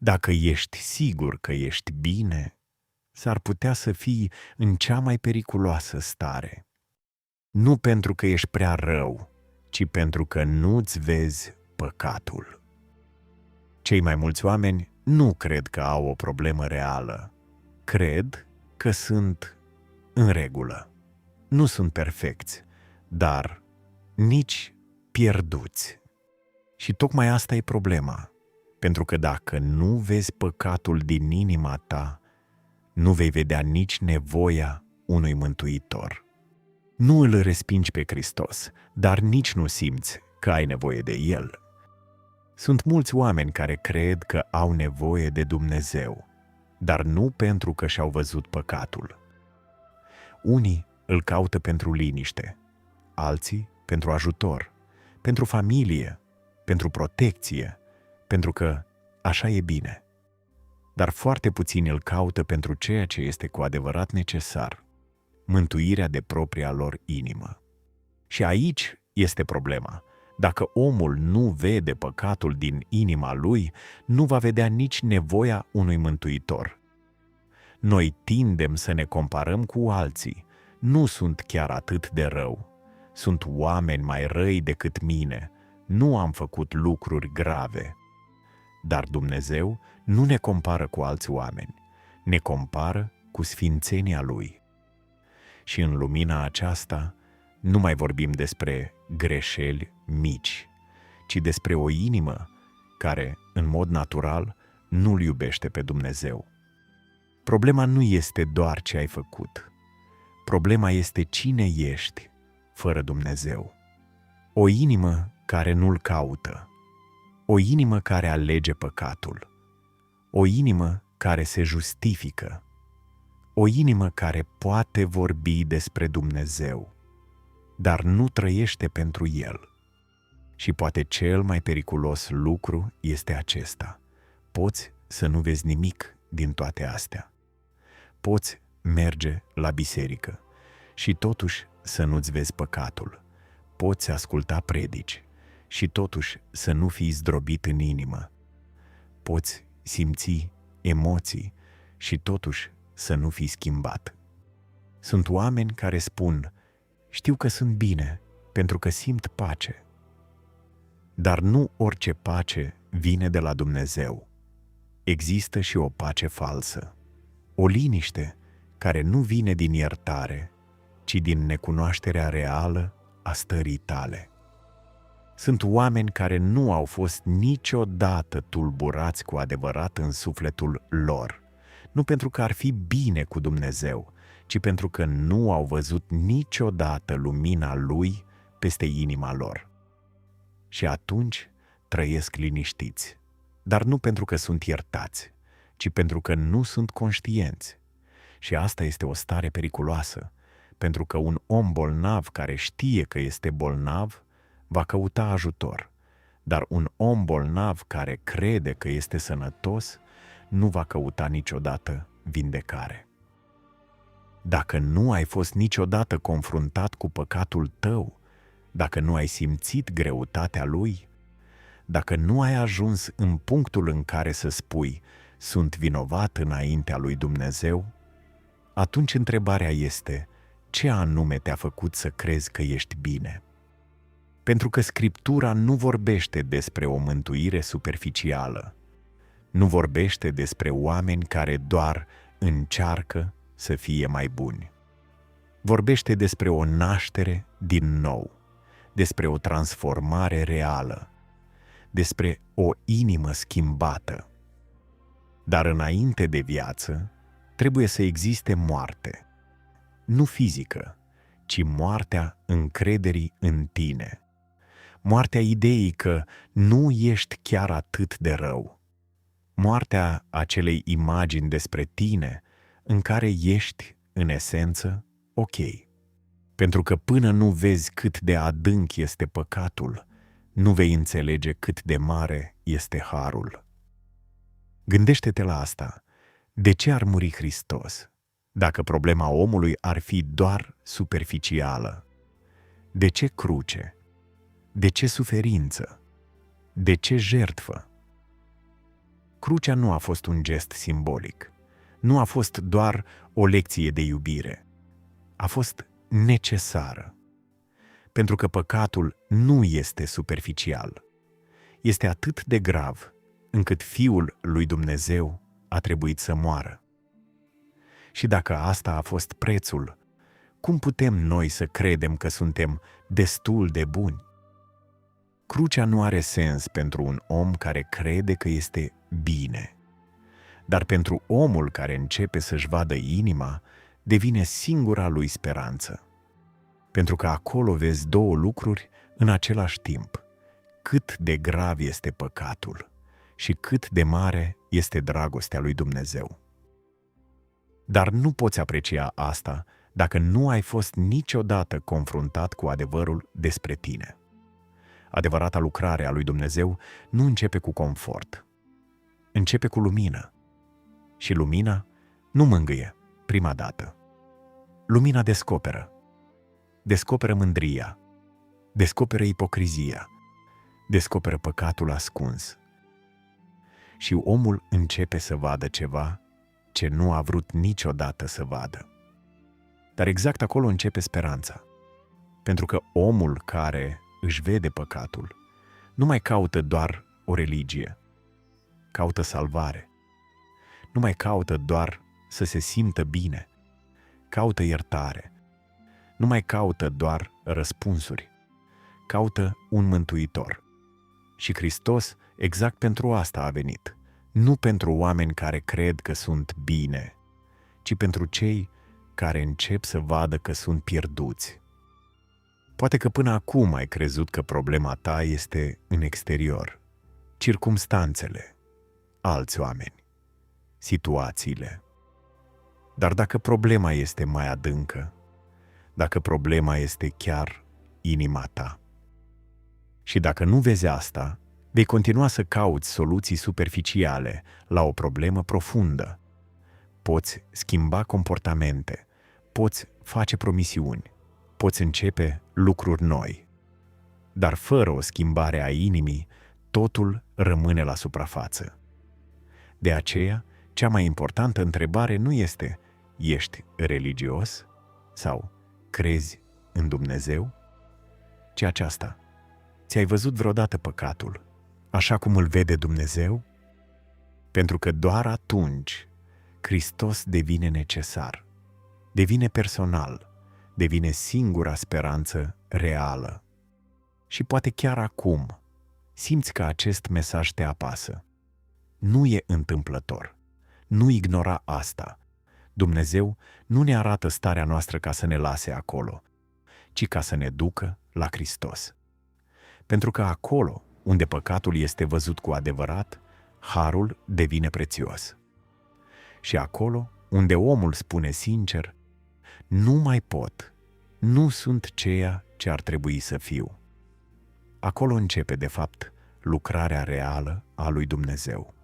Dacă ești sigur că ești bine, s-ar putea să fii în cea mai periculoasă stare. Nu pentru că ești prea rău, ci pentru că nu-ți vezi păcatul. Cei mai mulți oameni nu cred că au o problemă reală. Cred că sunt în regulă. Nu sunt perfecți, dar nici pierduți. Și tocmai asta e problema. Pentru că dacă nu vezi păcatul din inima ta, nu vei vedea nici nevoia unui mântuitor. Nu îl respingi pe Hristos, dar nici nu simți că ai nevoie de El. Sunt mulți oameni care cred că au nevoie de Dumnezeu, dar nu pentru că și-au văzut păcatul. Unii îl caută pentru liniște, alții pentru ajutor, pentru familie, pentru protecție, pentru că așa e bine. Dar foarte puțini îl caută pentru ceea ce este cu adevărat necesar, mântuirea de propria lor inimă. Și aici este problema. Dacă omul nu vede păcatul din inima lui, nu va vedea nici nevoia unui mântuitor. Noi tindem să ne comparăm cu alții. Nu sunt chiar atât de rău. Sunt oameni mai răi decât mine. Nu am făcut lucruri grave. Dar Dumnezeu nu ne compară cu alți oameni. Ne compară cu sfințenia Lui. Și în lumina aceasta nu mai vorbim despre greșeli mici, ci despre o inimă care, în mod natural, nu-L iubește pe Dumnezeu. Problema nu este doar ce ai făcut. Problema este cine ești fără Dumnezeu. O inimă care nu-L caută. O inimă care alege păcatul. O inimă care se justifică. O inimă care poate vorbi despre Dumnezeu, dar nu trăiește pentru El. Și poate cel mai periculos lucru este acesta. Poți să nu vezi nimic din toate astea. Poți merge la biserică și totuși să nu-ți vezi păcatul. Poți asculta predici și totuși să nu fii zdrobit în inimă. Poți simți emoții și totuși să nu fii schimbat. Sunt oameni care spun: știu că sunt bine pentru că simt pace. Dar nu orice pace vine de la Dumnezeu. Există și o pace falsă. O liniște care nu vine din iertare, ci din necunoașterea reală a stării tale. Sunt oameni care nu au fost niciodată tulburați cu adevărat în sufletul lor, nu pentru că ar fi bine cu Dumnezeu, ci pentru că nu au văzut niciodată lumina Lui peste inima lor. Și atunci trăiesc liniștiți, dar nu pentru că sunt iertați, ci pentru că nu sunt conștienți. Și asta este o stare periculoasă, pentru că un om bolnav care știe că este bolnav va căuta ajutor, dar un om bolnav care crede că este sănătos nu va căuta niciodată vindecare. Dacă nu ai fost niciodată confruntat cu păcatul tău, dacă nu ai simțit greutatea lui, dacă nu ai ajuns în punctul în care să spui: sunt vinovat înaintea lui Dumnezeu, atunci întrebarea este: ce anume te-a făcut să crezi că ești bine? Pentru că Scriptura nu vorbește despre o mântuire superficială, nu vorbește despre oameni care doar încearcă să fie mai buni. Vorbește despre o naștere din nou, despre o transformare reală, despre o inimă schimbată. Dar înainte de viață, trebuie să existe moarte, nu fizică, ci moartea încrederii în tine, moartea ideii că nu ești chiar atât de rău, moartea acelei imagini despre tine în care ești, în esență, ok. Pentru că până nu vezi cât de adânc este păcatul, nu vei înțelege cât de mare este harul. Gândește-te la asta. De ce ar muri Hristos dacă problema omului ar fi doar superficială? De ce cruce? De ce suferință? De ce jertfă? Crucea nu a fost un gest simbolic, nu a fost doar o lecție de iubire, a fost necesară. Pentru că păcatul nu este superficial, este atât de grav încât Fiul lui Dumnezeu a trebuit să moară. Și dacă asta a fost prețul, cum putem noi să credem că suntem destul de buni? Crucea nu are sens pentru un om care crede că este bine, dar pentru omul care începe să-și vadă inima, devine singura lui speranță. Pentru că acolo vezi două lucruri în același timp: cât de grav este păcatul și cât de mare este dragostea lui Dumnezeu. Dar nu poți aprecia asta dacă nu ai fost niciodată confruntat cu adevărul despre tine. Adevărata lucrare a lui Dumnezeu nu începe cu confort, începe cu lumină. Și lumina nu mângâie prima dată. Lumina descoperă mândria, descoperă ipocrizia, descoperă păcatul ascuns. Și omul începe să vadă ceva ce nu a vrut niciodată să vadă. Dar exact acolo începe speranța. Pentru că omul care își vede păcatul nu mai caută doar o religie, caută salvare. Nu mai caută doar să se simtă bine, caută iertare. Nu mai caută doar răspunsuri, caută un mântuitor. Și Hristos exact pentru asta a venit, nu pentru oameni care cred că sunt bine, ci pentru cei care încep să vadă că sunt pierduți. Poate că până acum ai crezut că problema ta este în exterior, circumstanțele, alți oameni, situațiile. Dar dacă problema este mai adâncă, dacă problema este chiar inima ta, și dacă nu vezi asta, vei continua să cauți soluții superficiale la o problemă profundă. Poți schimba comportamente, poți face promisiuni, poți începe lucruri noi. Dar fără o schimbare a inimii, totul rămâne la suprafață. De aceea, cea mai importantă întrebare nu este: ești religios sau crezi în Dumnezeu? Ci aceasta: ți-ai văzut vreodată păcatul așa cum îl vede Dumnezeu? Pentru că doar atunci Hristos devine necesar, devine personal, devine singura speranță reală. Și poate chiar acum simți că acest mesaj te apasă. Nu e întâmplător. Nu ignora asta. Dumnezeu nu ne arată starea noastră ca să ne lase acolo, ci ca să ne ducă la Hristos. Pentru că acolo, unde păcatul este văzut cu adevărat, harul devine prețios. Și acolo, unde omul spune sincer: nu mai pot, nu sunt ceea ce ar trebui să fiu, acolo începe, de fapt, lucrarea reală a lui Dumnezeu.